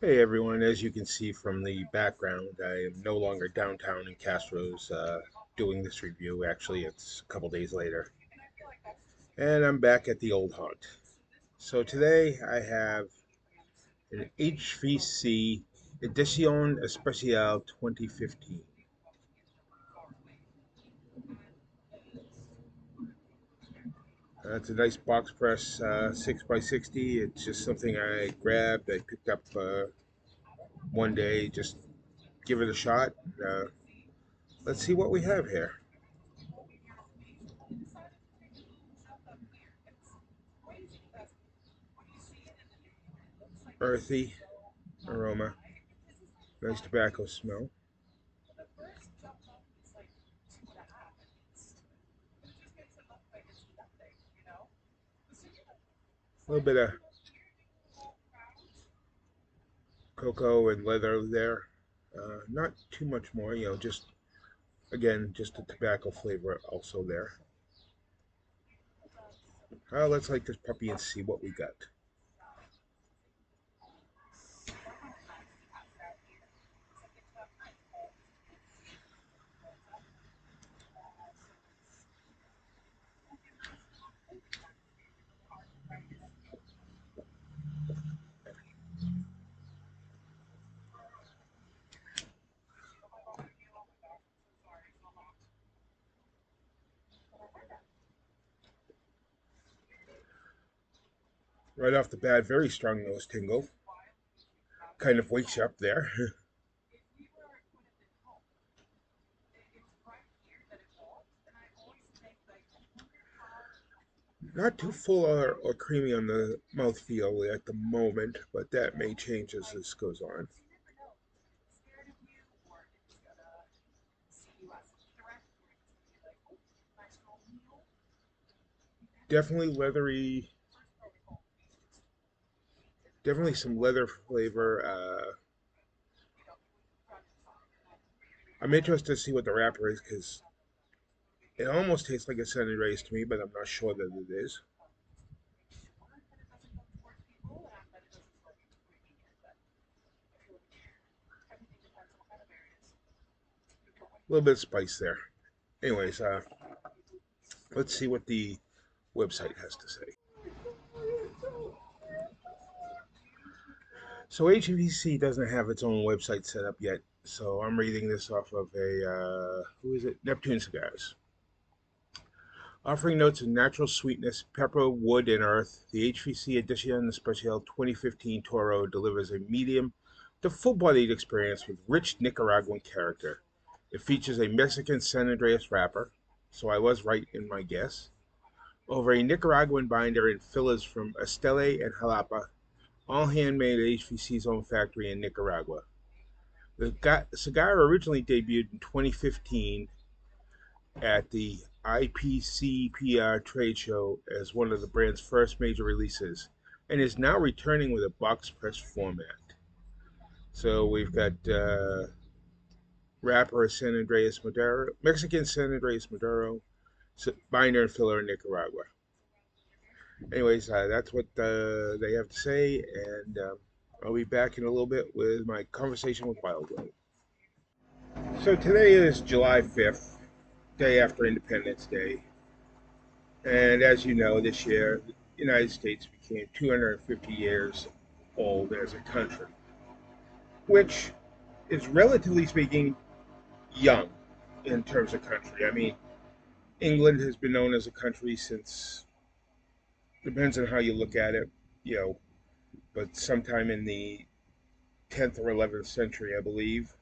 Hey everyone, as you can see from the background, I am no longer downtown in Castro's doing this review. Actually, it's a couple days later. And I'm back at the old haunt. So today I have an HVC Edicion Especial 2015. It's a nice box press 6x60. It's just something I grabbed, I picked up one day, just give it a shot. Let's see what we have here. Earthy aroma, nice tobacco smell. A little bit of cocoa and leather there. Not too much more, just again, just the tobacco flavor also there. Let's light this puppy and see what we got. Right off the bat, very strong nose tingle. Kind of wakes you up there. Not too full or creamy on the mouthfeel at the moment, but that may change as this goes on. Definitely leathery, definitely some leather flavor. I'm interested to see what the wrapper is because it almost tastes like a San Andreas to me, but I'm not sure that it is. A little bit of spice there. Anyways, let's see what the website has to say. So HVC doesn't have its own website set up yet, so I'm reading this off of a who is it? Neptune Cigars. Offering notes of natural sweetness, pepper, wood, and earth, the HVC Edicion Especial 2015 Toro delivers a medium to full-bodied experience with rich Nicaraguan character. It features a Mexican San Andreas wrapper, so I was right in my guess, over a Nicaraguan binder and fillers from Estelle and Jalapa, all handmade at HVC's own factory in Nicaragua. The cigar originally debuted in 2015 at the IPCPR trade show as one of the brand's first major releases and is now returning with a box press format. So we've got wrapper San Andreas Maduro, Mexican San Andreas Maduro, binder and filler in Nicaragua. Anyways, that's what they have to say, and I'll be back in a little bit with my conversation with Wildwood. So today is July 5th, day after Independence Day, and as you know, this year the United States became 250 years old as a country, which is relatively speaking young in terms of country. I mean, England has been known as a country since, depends on how you look at it, you know, but sometime in the 10th or 11th century, I believe.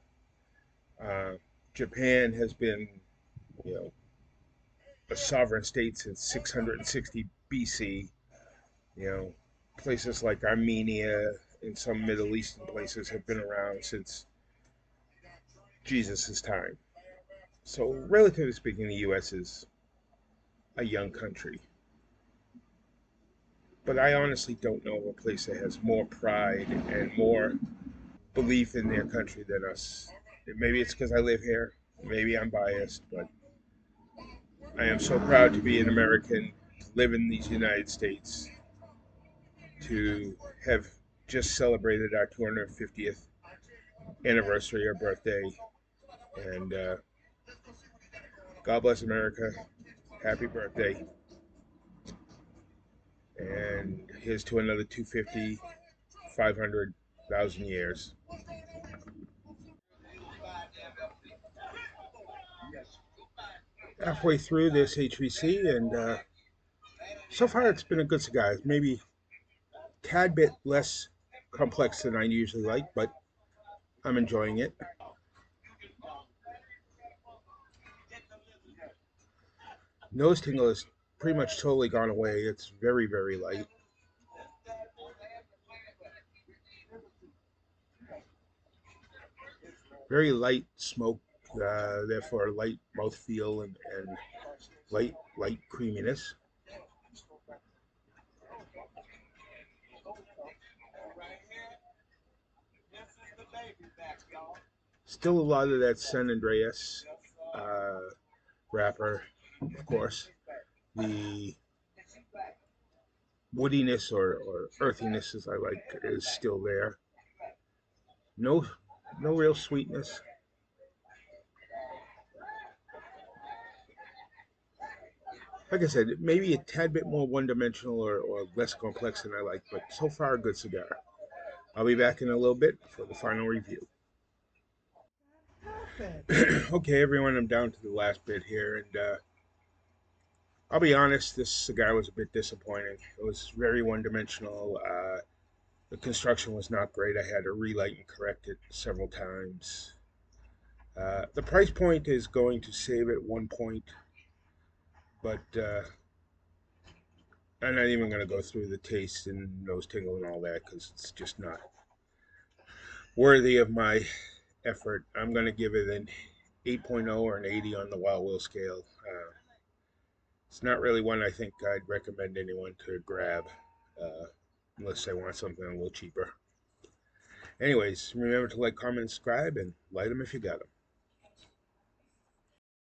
Uh, Japan has been, you know, a sovereign state since 660 BC. You know, places like Armenia and some Middle Eastern places have been around since Jesus' time. So, relatively speaking, the U.S. is a young country. But I honestly don't know of a place that has more pride and more belief in their country than us. Maybe it's because I live here. Maybe I'm biased, but I am so proud to be an American, to live in these United States, to have just celebrated our 250th anniversary or birthday, and God bless America. Happy birthday. And here's to another 250, 500,000 years. Halfway through this HVC, and so far it's been a good cigar. Maybe a tad bit less complex than I usually like, but I'm enjoying it. Nose tingle is pretty much totally gone away. It's very, very light. Very light smoke, therefore light mouthfeel and light creaminess. Still a lot of that San Andreas uh, wrapper, of course. The woodiness or earthiness, as I like, is still there. No, no real sweetness. Like I said, maybe a tad bit more one-dimensional or less complex than I like, but so far a good cigar. I'll be back in a little bit for the final review. Okay, everyone, I'm down to the last bit here, and I'll be honest, this cigar was a bit disappointing. It was very one-dimensional. The construction was not great. I had to relight and correct it several times. The price point is going to save at one point, but I'm not even going to go through the taste and nose tingle and all that because it's just not worthy of my effort. I'm going to give it an 8.0 or an 80 on the Wild Will scale. It's not really one I think I'd recommend anyone to grab uh, unless they want something a little cheaper. Anyways, remember to like, comment, subscribe, and light them if you got them.